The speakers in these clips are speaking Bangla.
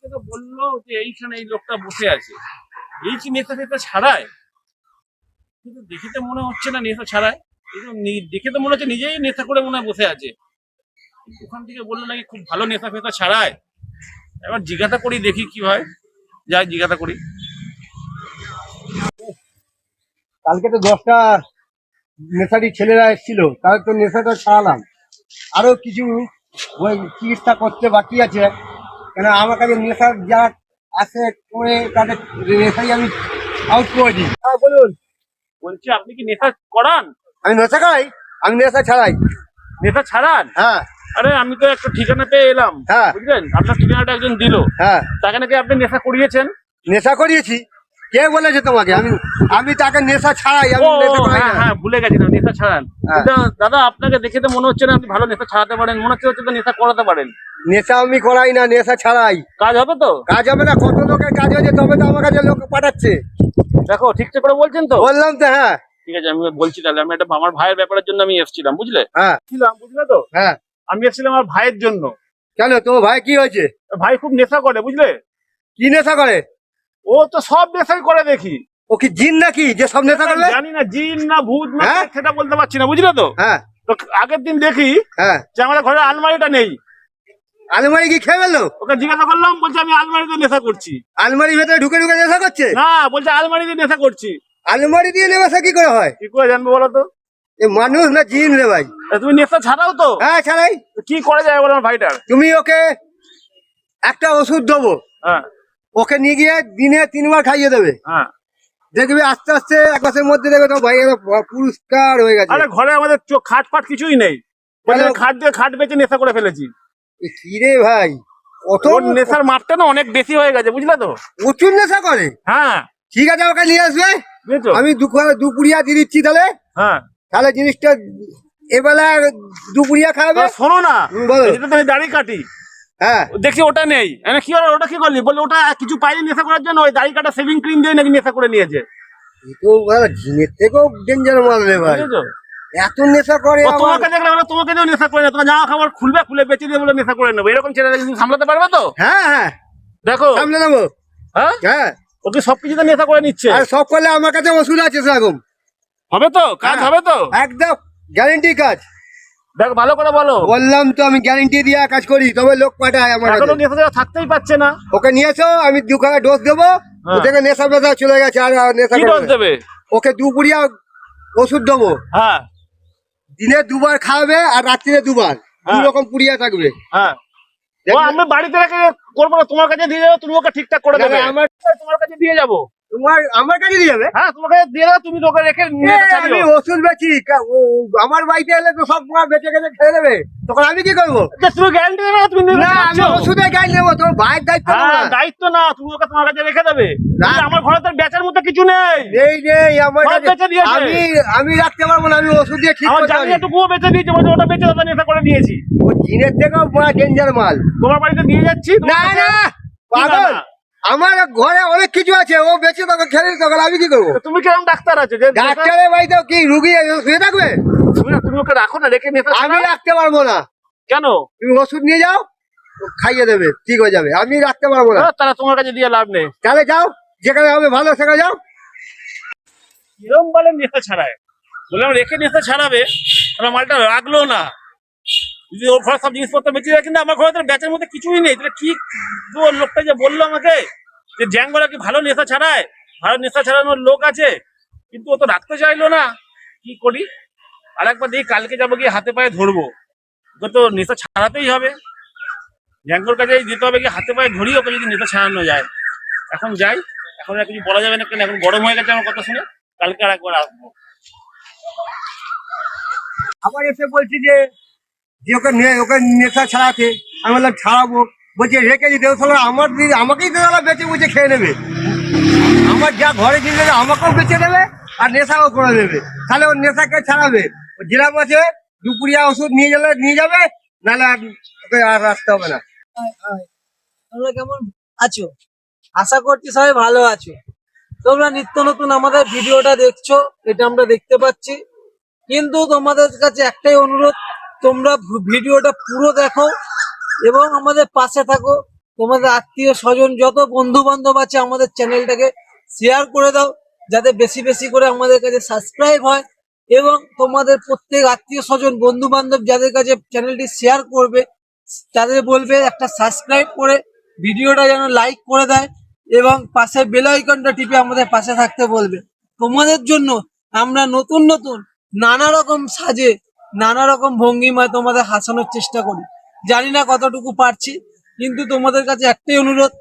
থেকে বললো যে এইখানে এই লোকটা বসে আছে, এই কি নেতা ফেতা ছাড়ায়? কিন্তু দেখে তো মনে হচ্ছে না নেতা ছাড়ায়, দেখে তো মনে হচ্ছে নিজেই নেতা করে মনে হয় বসে আছে। ওখান থেকে বললো নাকি খুব ভালো নেতা ফেতা ছাড়ায়। এবার জিজ্ঞাসা করি, দেখি কি হয়, যাই জিজ্ঞাসা করি। কালকে তো 10টা নেশারি ছেলেরা এসেছিল, তাহলে তো নেশাটা ছাড়ালাম। আরো কিছু ওই চিকিৎসা করতে বাকি আছে, কেন আমার কাছে নেশার যা আছে করে তাদের নেশাই আমি আউট করে দিই। হ্যাঁ বলুন। বলছি আপনি কি নেশা করান? আমি নেশা খাই, আমি নেশা ছাড়াই। নেশা ছাড়ান? হ্যাঁ। আরে আমি তো একটা ঠিকানা পেয়ে এলাম, হ্যাঁ বুঝলেন, আপনার ঠিকানাটা একজন দিল। হ্যাঁ। তাকে নাকি আপনি নেশা করিয়েছেন? নেশা করিয়েছি? কে বলেছে তোমাকে? আমি তাকে নেশা ছাড়াই, আমি নেশা করাই না। হ্যাঁ ভুলে গেছি, না নেশা ছাড়ান। হ্যাঁ। দাদা আপনাকে দেখে তো মনে হচ্ছে না আপনি ভালো নেশা ছাড়াতে পারেন, মনে হচ্ছে তো নেশা করাতে পারেন। নেশা আমি করাই না, নেশা ছাড়াই। কাজ হবে তো? কাজ হবে না, কত লোকের কাজ হয়েছে, তবে তো আমার কাছে লোক পাঠাচ্ছে। দেখো ঠিকঠাক করে বলছেন তো? বললাম তো। হ্যাঁ ঠিক আছে, আমি বলছি তাহলে। আমি একটা আমার ভাইয়ের ব্যাপারের জন্য আমি এসেছিলাম, বুঝলে? হ্যাঁ বুঝলে তো? হ্যাঁ। আমি এসেছিলাম আমার ভাইয়ের জন্য। কেন, তোমার ভাই কি হয়েছে? ভাই খুব নেশা করে, বুঝলে। কি নেশা করে? ও তো সব নেশাই করে দেখি। ও কি জিন নাকি যে সব নেশা করবে? জানি না জিন না ভূত না হ্যাঁ? সেটা বলতে পারছি না, বুঝলে তো? হ্যাঁ। তো আগের দিন দেখি হ্যাঁ। যে আমাদের ঘরের আলমারিটা নেই। আলমারি কি খেয়ে ফেললো? ওকে জিজ্ঞাসা করলাম, বলছে আমি আলমারিতে নেশা করছি। আলমারির ভেতরে ঢুকে ঢুকে নেশা করছে? না, বলছে আলমারিতে নেশা করছি। আলমারি দিয়ে নেশা কি করে হয়? কি করে জানবো বলো তো? এ মানুষ না জিন রে ভাই? তুমি নেশা ছাড়াও তো? হ্যাঁ ছাড়াই। কি করে যায় বলো আমার ভাইটার? তুমি ওকে একটা ওষুধ দেবো, হ্যাঁ ওকে নিয়ে গিয়ে দিনে 3 বার খাইয়ে দেবে। হ্যাঁ। দেখবি আস্তে আস্তে 1 মাসের মধ্যে দেখবে তো ভাই পুরস্কার হয়ে গেছে। আরে ঘরে আমাদের খাট ফাট কিছুই নেই, বলে খাট দিয়ে খাট বেচে নেশা করে ফেলেছি। কি রে ভাই, অত ওর নেশার মাপটা না অনেক বেশি হয়ে গেছে, বুঝলে তো? প্রচুর নেশা করে। হ্যাঁ ঠিক আছে, ওকে নিয়ে আসবে, বুঝেছো? আমি দুপুরিয়া দিয়ে দিচ্ছি। তাহলে হ্যাঁ, তাহলে জিনিসটা এবেলা দুপুরিয়া খাবে। শোনো না, বলো। এটা তো আমি দাড়ি কাটি, হ্যাঁ দেখি ওটা নেই। কি হলো, ওটা কি করলি? বলে ওটা কিছু পাইনি নেশা করার জন্য, ওই দাড়ি কাটা শেভিং ক্রিম দিয়ে নাকি নেশা করে নিয়েছে। তো জিনের থেকেও ডেঞ্জার মাল রে ভাই, বুঝেছো? এত নেশা করে। তোমাকে দেখলে বলে তোমাকে দিয়েও নেশা করে না, তোমার জামা খাবার খুলবে, খুলে বেঁচে দিয়ে বলে নেশা করে নেবো। এরকম ছেলে তুমি সামলাতে পারবে তো? হ্যাঁ হ্যাঁ, দেখো সামলে নেবো। হ্যাঁ হ্যাঁ, ওকে সবকিছুতে নেশা করে নিচ্ছে। আর সব করলে আমার কাছে ওষুধ আছে সেরকম। হবে তো? কাজ হবে তো? একদম গ্যারেন্টি কাজ। দেখো ভালো করে বলো। বললাম তো, আমি গ্যারেন্টি দিয়ে কাজ করি, তবে লোক পাঠায় আমার কাছে। এখনো নেশা যারা থাকতেই পারছে না। ওকে নিয়ে এসো, আমি 2 খানা ডোজ দেবো, হ্যাঁ। ওদেরকে নেশা বেশা চলে গেছে, আর নেশা কি ডোজ করবে না। দেবে? ওকে দুপুরিয়া ওষুধ দেবো, হ্যাঁ দিনে 2 বার খাওয়াবে, আর রাত্রিরে 2 বার, 2 রকম পুড়িয়া থাকবে। হ্যাঁ। ও আমি বাড়িতে রেখে করবো না, তোমার কাছে দিয়ে যাবো, তুমি ওকে ঠিকঠাক করে দেবে। তোমার কাছে দিয়ে যাবো। আমার কাছে দিয়ে যাবে? হ্যাঁ তোমার কাছে দিয়ে যাবো, তুমি ওকে রেখে নিয়ে আমি যাবে। ওষুধ বেচি, আমার বাড়িতে এলে তো সব বেঁচে গেছে খেয়ে নেবে, তখন আমি কি করবো? তুমি গ্যারান্টি দেবে না? তুমি না, আমি ওষুধের গাড়ি নেবো, তোর ভাইয়ের দায়িত্ব নেবো না। দায়িত্ব না, তুমি ওকে তোমার কাছে রেখে দেবে। আমার ঘরে তো বেচার মতো কিছু নেই। নেই নেই আমার সব কাছে। বেচে দিয়েছে। আমি রাখতে পারবো না, আমি ওষুধ দিয়ে ঠিক আমার করতে জানি পারি। একটুকুও বেচে দিয়েছে, বলছে ওটা বেচে ওটা নেশা করে নিয়েছি। ও জিনের থেকেও বড় ডেঞ্জার মাল। তোমার বাড়িতে দিয়ে যাচ্ছি। না না পাগল, আমার ঘরে অনেক কিছু আছে, ও বেঁচে তোকে খেলে, তখন আমি কি করবো? তুমি কিরকম ডাক্তার আছে? ডাক্তারের বাড়িতে কি রুগী শুয়ে থাকবে? তুমি ওকে রাখো না, রেখে নেশা আমি রাখতে পারবো না। কেন? তুমি ওষুধ নিয়ে যাও, খাইয়ে দেবে, ঠিক হয়ে যাবে, আমি রাখতে পারবো না। তারা তোমার কাছে দিয়ে লাভ নেই। তাহলে যাও, যেখানে হবে ভালো সেখানে যাও। কিরম বলে নেশা ছাড়ায়, বললাম রেখে নেশা ছাড়াবে, আমার মালটা রাখলো না। যদি ওর ঘরে সব জিনিসপত্র বেঁচে যায়, কিন্তু আমার ঘরে তো বেচার মধ্যে কিছুই নেই। তাহলে কি লোকটা যে বললো আমাকে যে জ্যাঙ্গোরা কি ভালো নেশা ছাড়ায়, ভালো নেশা ছাড়ানোর লোক আছে, কিন্তু ও তো রাখতে চাইলো না। কি করি? আর একবার দেখি, কালকে যাবো, গিয়ে হাতে পায়ে ধরবো। ওকে তো নেশা ছাড়াতেই হবে, জ্যাঙ্গোর কাছে যেতে হবে, গিয়ে হাতে পায়ে ধরি ওকে, যদি নেশা ছাড়ানো যায়। এখন যাই, এখন আর কিছু বলা যাবে না, কেন এখন গরম হয়ে গেছে আমার কথা শুনে। কালকে আর একবার আসবো। আবার এসে বলছি যে ওকে নেশা ছাড়াতে, আমি বললাম ছাড়াবো, বলছে রেখে দিতে। আমাকেই তো তারা বেঁচে বুঝে খেয়ে নেবে, আমার যা ঘরে কিনে দেবে আমাকেও বেঁচে দেবে, আর নেশাও করে দেবে। তাহলে ওর নেশাকে ছাড়াবে, ও যেরাম আছে দুপুরিয়া ওষুধ নিয়ে যাবে, নাহলে আর ওকে আর আসতে হবে না। তোমরা কেমন আছো? আশা করছি সবাই ভালো আছো। তোমরা নিত্য নতুন আমাদের ভিডিওটা দেখছো, এটা আমরা দেখতে পাচ্ছি, কিন্তু তোমাদের কাছে একটাই অনুরোধ, তোমরা ভিডিওটা পুরো দেখো এবং আমাদের পাশে থাকো। তোমাদের আত্মীয় স্বজন যত বন্ধু বান্ধব আছে আমাদের চ্যানেলটাকে শেয়ার করে দাও, যাতে বেশি বেশি করে আমাদের কাছে সাবস্ক্রাইব হয়, এবং তোমাদের প্রত্যেক আত্মীয় স্বজন বন্ধু বান্ধব যাদের কাছে চ্যানেলটি শেয়ার করবে তাদের বলবে একটা সাবস্ক্রাইব করে ভিডিওটা যেন লাইক করে দেয়, এবং পাশে বেল আইকনটা টিপে আমাদের পাশে থাকতে বলবে। তোমাদের জন্য আমরা নতুন নতুন নানা রকম সাজে নানা রকম ভঙ্গিমায় তোমাদের হাসানোর চেষ্টা করি। জানি না কতটুকু পারছি, কিন্তু তোমাদের কাছে একটাই অনুরোধ,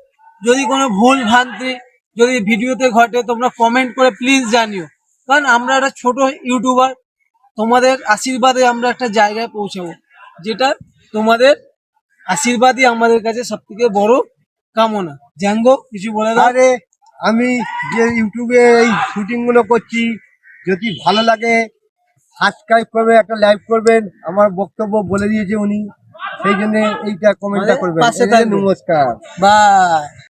যদি কোনো ভুল ভ্রান্তি যদি ভিডিওতে ঘটে তোমরা কমেন্ট করে প্লিজ জানিও, কারণ আমরা একটা ছোট ইউটিউবার, তোমাদের আশীর্বাদে আমরা একটা জায়গায় পৌঁছাবো, যেটা তোমাদের আশীর্বাদই আমাদের কাছে সব থেকে বড় কামনা। জ্যাঙ্গো কিছু বলে দাও। আরে আমি যে ইউটিউবে এই শুটিং গুলো করছি, যদি ভালো লাগে সাবস্ক্রাইব করবে, একটা লাইক করবেন, আমার বক্তব্য বলে দিয়েছে উনি, সেই জন্য এইটা কমেন্টটা মানে করবেন। পাশে থাকবেন। নমস্কার। বাই।